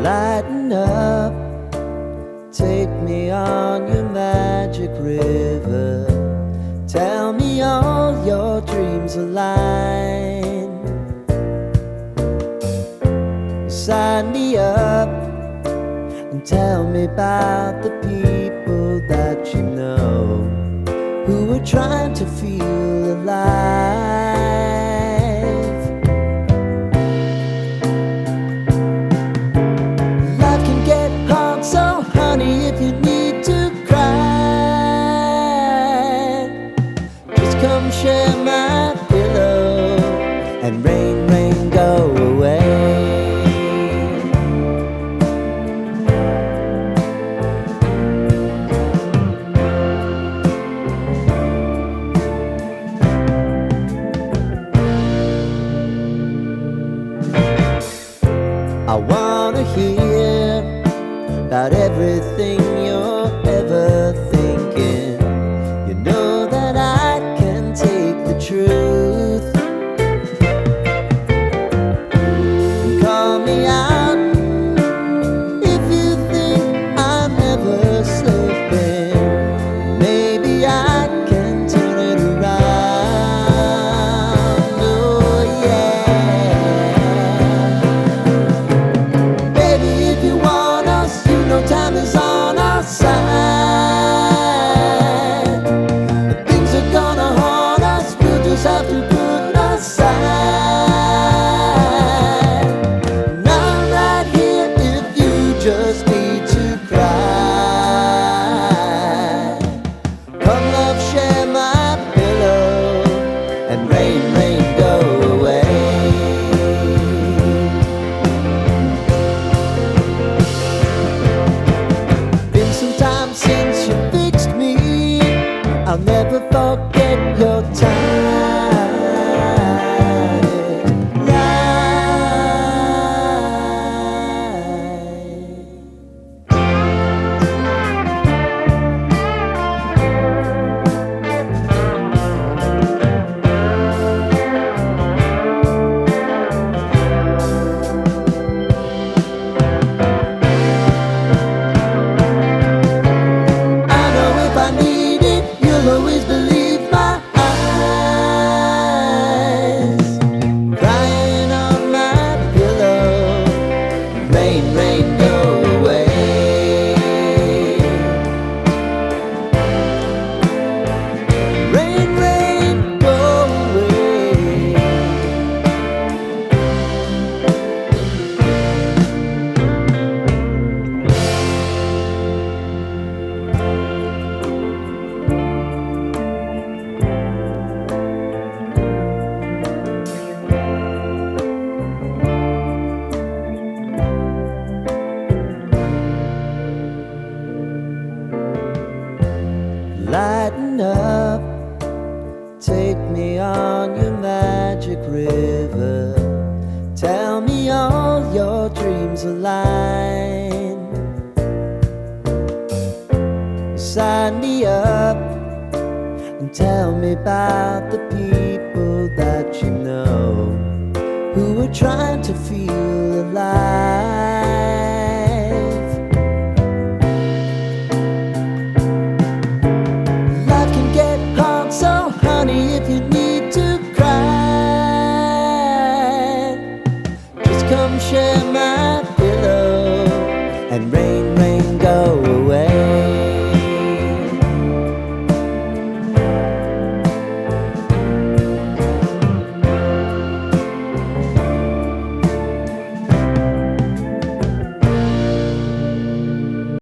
Lighten up, take me on your magic river. Tell me all your dreams align. Sign me up and tell me about the people that you know who are trying to feel alive. Life can get hard, so honey, if you need to cry, just come share my pillow and rain, rain, go away. I wanna hear about everything you're ever thinking. You know that I can take the truth. Call me out if you think I'm ever slipping. Maybe I can turn it around. Oh yeah. Baby, if you want us, you know time is on our side. If things are gonna haunt us, we'll just have to put aside. And I'm right here if you just need to cry. Come love, share my pillow and rain, rain, go away. Been some time since you fixed me. I'll never forget your time. I know if I need it, you'll always believe my eyes. Crying on my pillow, rain, rain, go away. Rain, rain, go away. Lighten up, take me on your magic river. Tell me all your dreams align. Sign me up and tell me about the people that you know who are trying to feel alive.